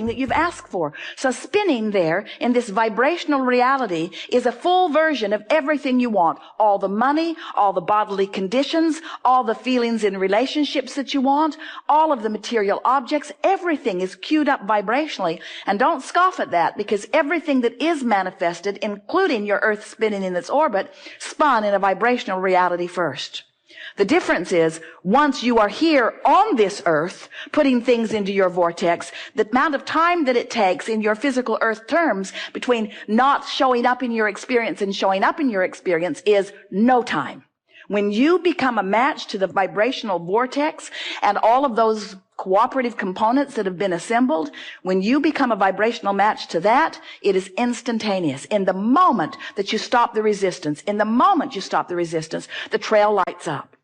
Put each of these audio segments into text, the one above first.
that you've asked for. So spinning there in this vibrational reality is a full version of everything you want. All the money, all the bodily conditions, all the feelings in relationships that you want, all of the material objects, everything is queued up vibrationally. And don't scoff at that, because everything that is manifested, including your earth spinning in its orbit, spun in a vibrational reality first. The difference is, once you are here on this earth, putting things into your vortex, the amount of time that it takes in your physical earth terms between not showing up in your experience and showing up in your experience is no time. When you become a match to the vibrational vortex and all of those cooperative components that have been assembled, when you become a vibrational match to that, it is instantaneous. In the moment that you stop the resistance, the trail lights up.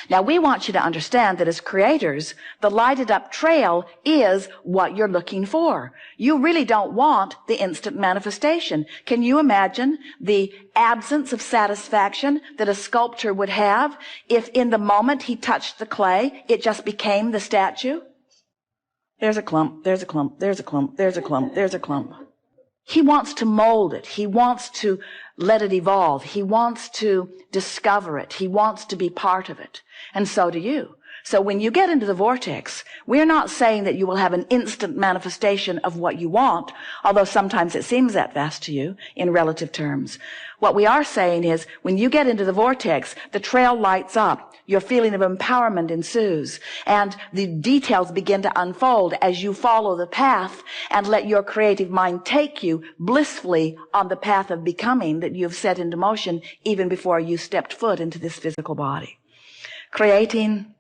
Now, we want you to understand that as creators, the lighted up trail is what you're looking for. You really don't want the instant manifestation. Can you imagine the absence of satisfaction that a sculptor would have if in the moment he touched the clay, it just became the statue? There's a clump, there's a clump, there's a clump, there's a clump, there's a clump. He wants to mold it. He wants to let it evolve. He wants to discover it. He wants to be part of it. And so do you. So when you get into the vortex, we're not saying that you will have an instant manifestation of what you want, although sometimes it seems that fast to you in relative terms. What we are saying is, when you get into the vortex, the trail lights up. Your feeling of empowerment ensues, and the details begin to unfold as you follow the path and let your creative mind take you blissfully on the path of becoming that you've set into motion even before you stepped foot into this physical body. Creating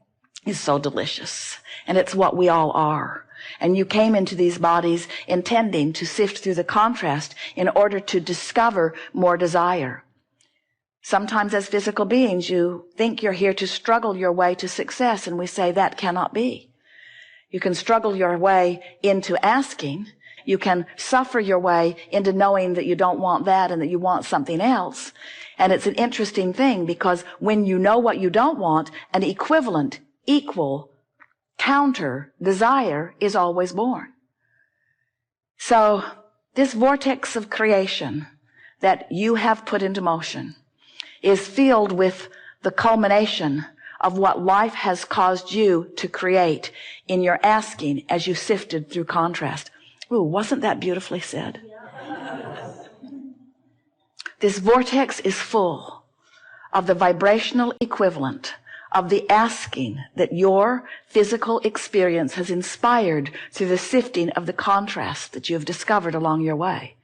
is so delicious, and it's what we all are. And you came into these bodies intending to sift through the contrast in order to discover more desire. Sometimes as physical beings, you think you're here to struggle your way to success, and we say that cannot be. You can struggle your way into asking. You can suffer your way into knowing that you don't want that and that you want something else. And it's an interesting thing, because when you know what you don't want, an equivalent, equal, counter desire is always born. So this vortex of creation that you have put into motion is filled with the culmination of what life has caused you to create in your asking as you sifted through contrast. Ooh, wasn't that beautifully said? This vortex is full of the vibrational equivalent of the asking that your physical experience has inspired through the sifting of the contrast that you've discovered along your way.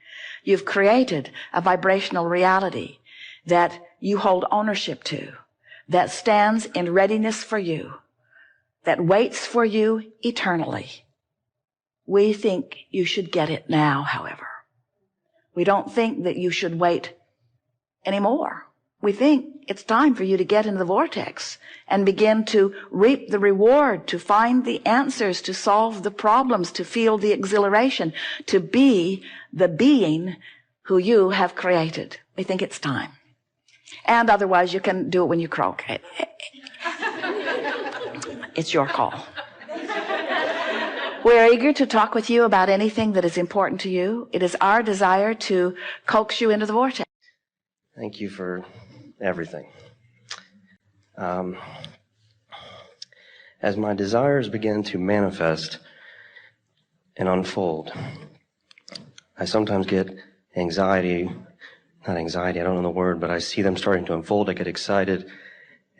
You've created a vibrational reality that you hold ownership to, that stands in readiness for you, that waits for you eternally. We think you should get it now, however. We don't think that you should wait anymore. We think it's time for you to get into the vortex and begin to reap the reward, to find the answers, to solve the problems, to feel the exhilaration, to be the being who you have created. We think it's time. And otherwise, you can do it when you croak. It's your call. We're eager to talk with you about anything that is important to you. It is our desire to coax you into the vortex. Thank you for everything. As my desires begin to manifest and unfold, I sometimes get anxiety. Not anxiety, I don't know the word, but I see them starting to unfold. I get excited,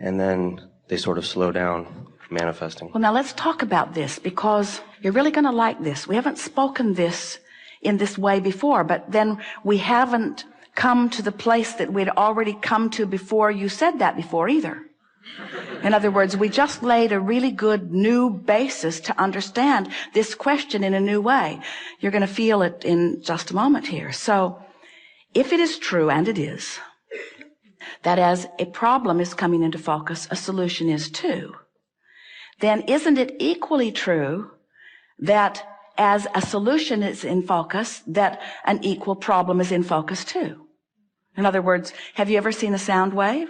and then they sort of slow down, manifesting. Well, now let's talk about this, because you're really going to like this. We haven't spoken this in this way before, but then we haven't come to the place that we'd already come to before you said that before either. In other words, we just laid a really good new basis to understand this question in a new way. You're going to feel it in just a moment here. So, if it is true, and it is, that as a problem is coming into focus, a solution is too, then isn't it equally true that as a solution is in focus, that an equal problem is in focus too? In other words, have you ever seen a sound wave?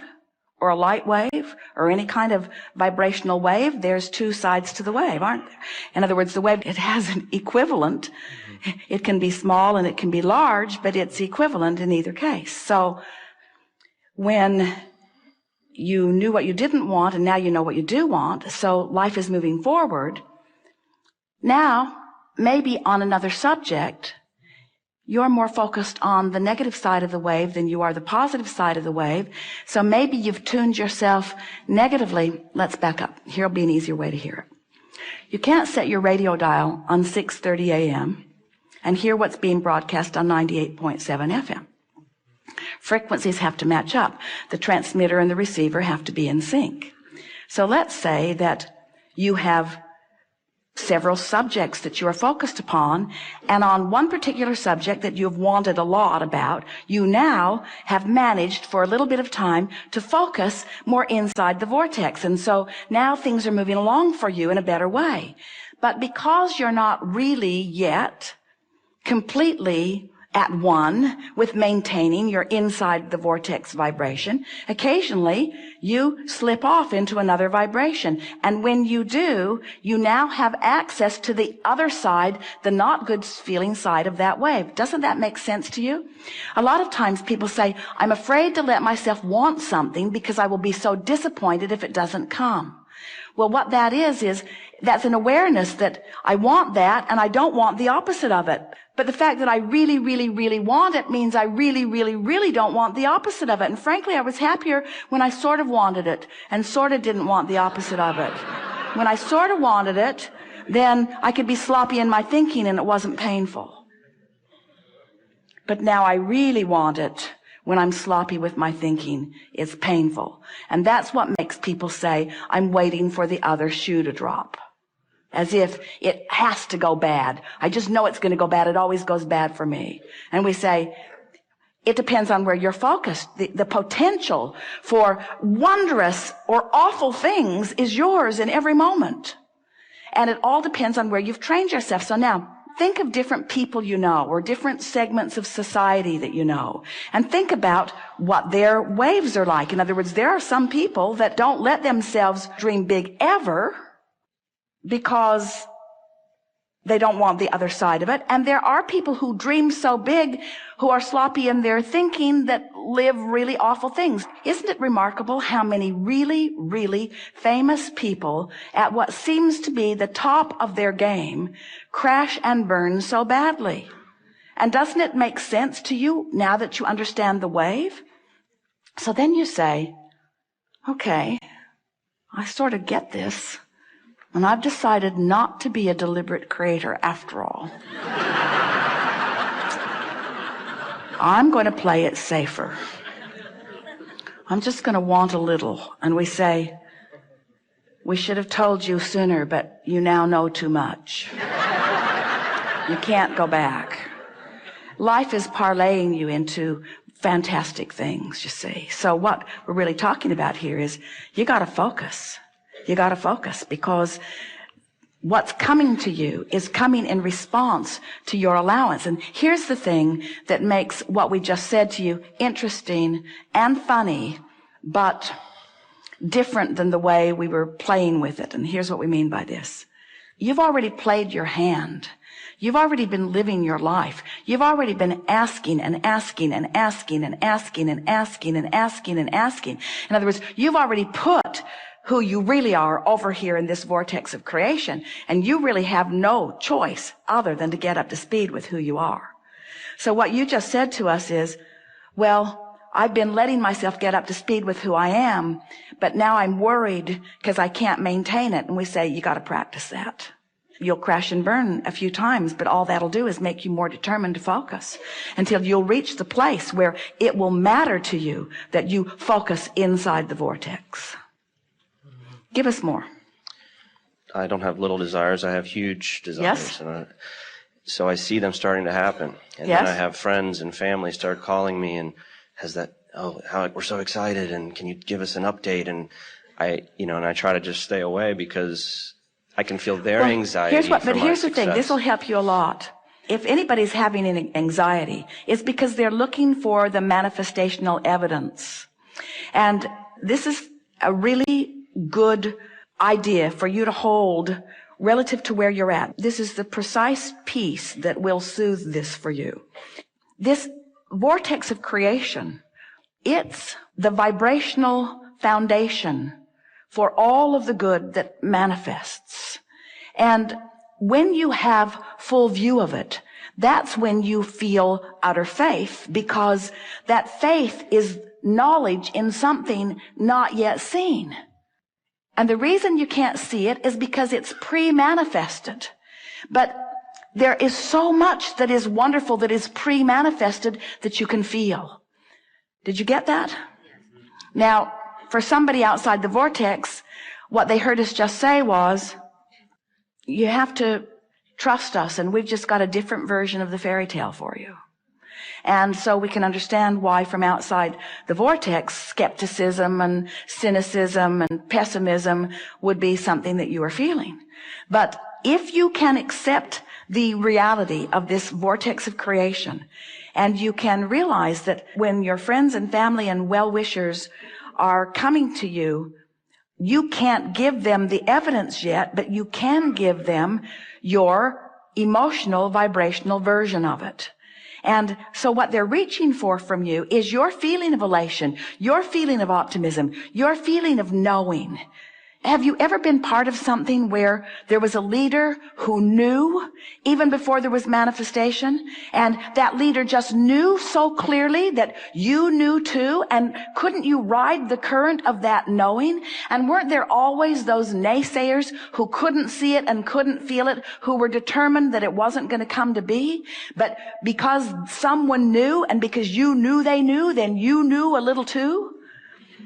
or a light wave or any kind of vibrational wave, there's two sides to the wave, aren't there? In other words, the wave, it has an equivalent. It can be small and it can be large, but it's equivalent in either case. So when you knew what you didn't want and now you know what you do want, so life is moving forward. Now, maybe on another subject, you're more focused on the negative side of the wave than you are the positive side of the wave. So maybe you've tuned yourself negatively. Let's back up. Here'll be an easier way to hear it. You can't set your radio dial on 6:30 a.m. and hear what's being broadcast on 98.7 FM. Frequencies have to match up. The transmitter and the receiver have to be in sync. So let's say that you have several subjects that you are focused upon, and on one particular subject that you have wanted a lot about, you now have managed for a little bit of time to focus more inside the vortex. And so now things are moving along for you in a better way. But because you're not really yet completely at one with maintaining your inside the vortex vibration, occasionally you slip off into another vibration. And when you do, you now have access to the other side, the not good feeling side of that wave. Doesn't that make sense to you? A lot of times people say, I'm afraid to let myself want something because I will be so disappointed if it doesn't come. Well, what that is that's an awareness that I want that and I don't want the opposite of it. But the fact that I really, really, really want it means I really, really, really don't want the opposite of it. And frankly, I was happier when I sort of wanted it and sort of didn't want the opposite of it. When I sort of wanted it, then I could be sloppy in my thinking and it wasn't painful. But now I really want it. When I'm sloppy with my thinking, it's painful. And that's what makes people say, I'm waiting for the other shoe to drop. As if it has to go bad. I just know it's going to go bad. It always goes bad for me. And we say, it depends on where you're focused. The potential for wondrous or awful things is yours in every moment. And it all depends on where you've trained yourself. So now, think of different people you know, or different segments of society that you know, and think about what their waves are like. In other words, there are some people that don't let themselves dream big ever because they don't want the other side of it. And there are people who dream so big, who are sloppy in their thinking, that live really awful things. Isn't it remarkable how many really, really famous people at what seems to be the top of their game crash and burn so badly? And doesn't it make sense to you now that you understand the wave? So then you say, okay, I sort of get this. And I've decided not to be a deliberate creator after all. I'm going to play it safer. I'm just going to want a little. And we say, we should have told you sooner, but you now know too much. You can't go back. Life is parlaying you into fantastic things, you see. So what we're really talking about here is you got to focus. You got to focus, because what's coming to you is coming in response to your allowance. And here's the thing that makes what we just said to you interesting and funny, but different than the way we were playing with it. And here's what we mean by this. You've already played your hand. You've already been living your life. You've already been asking and asking and asking and asking and asking and asking and asking. In other words, you've already put who you really are over here in this vortex of creation, and you really have no choice other than to get up to speed with who you are. So what you just said to us is, well, I've been letting myself get up to speed with who I am, but now I'm worried because I can't maintain it. And we say, you got to practice that. You'll crash and burn a few times, but all that'll do is make you more determined to focus until you'll reach the place where it will matter to you that you focus inside the vortex. Give us more. I don't have little desires. I have huge desires. Yes. And so I see them starting to happen. And Yes. then I have friends and family start calling me and how we're so excited, and can you give us an update? And I try to just stay away because I can feel their anxiety. Here's the thing. This will help you a lot. If anybody's having an anxiety, it's because they're looking for the manifestational evidence. And this is a really good idea for you to hold relative to where you're at. This is the precise piece that will soothe this for you. This vortex of creation, it's the vibrational foundation for all of the good that manifests. And when you have full view of it, that's when you feel utter faith, because that faith is knowledge in something not yet seen. And the reason you can't see it is because it's pre-manifested. But there is so much that is wonderful that is pre-manifested that you can feel. Did you get that? Now, for somebody outside the vortex, what they heard us just say was, you have to trust us, and we've just got a different version of the fairy tale for you. And so we can understand why from outside the vortex, skepticism and cynicism and pessimism would be something that you are feeling. But if you can accept the reality of this vortex of creation, and you can realize that when your friends and family and well-wishers are coming to you, you can't give them the evidence yet, but you can give them your emotional, vibrational version of it. And so what they're reaching for from you is your feeling of elation, your feeling of optimism, your feeling of knowing. Have you ever been part of something where there was a leader who knew even before there was manifestation, and that leader just knew so clearly that you knew too, and couldn't you ride the current of that knowing? And weren't there always those naysayers who couldn't see it and couldn't feel it, who were determined that it wasn't going to come to be? But because someone knew, and because you knew they knew, then you knew a little too?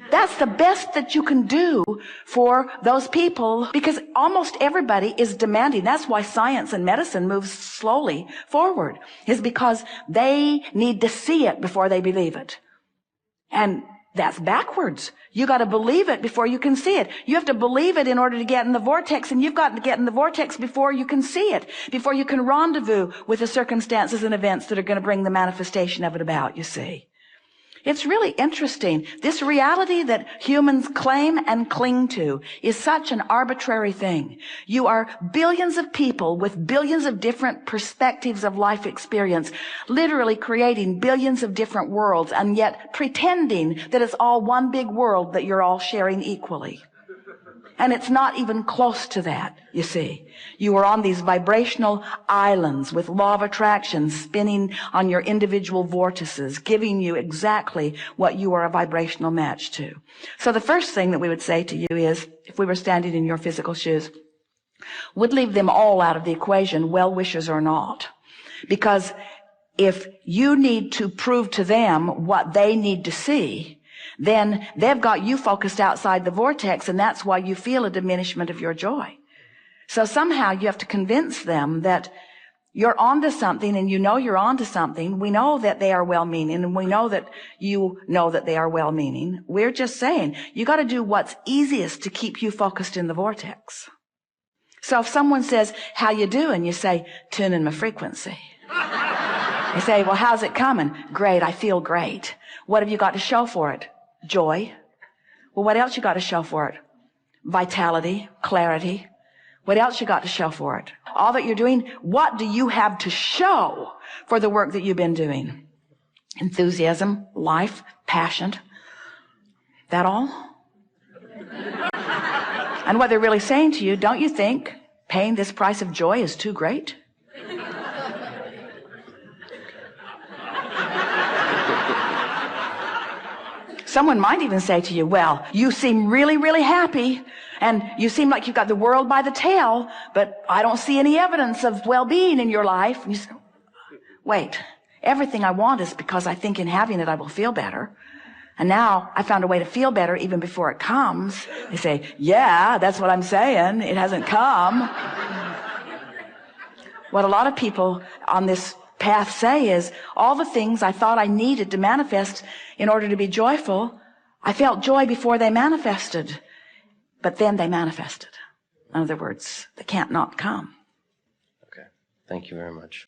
That's the best that you can do for those people, because almost everybody is demanding. That's why science and medicine moves slowly forward, is because they need to see it before they believe it. And that's backwards. You got to believe it before you can see it. You have to believe it in order to get in the vortex, and you've got to get in the vortex before you can see it, before you can rendezvous with the circumstances and events that are going to bring the manifestation of it about, you see. It's really interesting. This reality that humans claim and cling to is such an arbitrary thing. You are billions of people with billions of different perspectives of life experience, literally creating billions of different worlds, and yet pretending that it's all one big world that you're all sharing equally. And it's not even close to that, you see. You are on these vibrational islands with law of attraction spinning on your individual vortices, giving you exactly what you are a vibrational match to. So the first thing that we would say to you is, if we were standing in your physical shoes, would leave them all out of the equation, well-wishers or not. Because if you need to prove to them what they need to see, then they've got you focused outside the vortex, and that's why you feel a diminishment of your joy. So somehow you have to convince them that you're onto something, and you know you're onto something. We know that they are well-meaning, and we know that you know that they are well-meaning. We're just saying, you got to do what's easiest to keep you focused in the vortex. So if someone says, how you doing? You say, tuning my frequency. You say, well, how's it coming? Great, I feel great. What have you got to show for it? Joy. Well, what else you got to show for it? Vitality, clarity. What else you got to show for it? All that you're doing, what do you have to show for the work that you've been doing? Enthusiasm, life, passion. That all? And what they're really saying to you, don't you think paying this price of joy is too great? Someone might even say to you, well, you seem really, really happy, and you seem like you've got the world by the tail, but I don't see any evidence of well-being in your life. And you say, wait, everything I want is because I think in having it I will feel better. And now I found a way to feel better even before it comes. They say, yeah, that's what I'm saying. It hasn't come. What a lot of people on this path say is, all the things I thought I needed to manifest in order to be joyful, I felt joy before they manifested, but then they manifested. In other words, they can't not come. Okay. Thank you very much.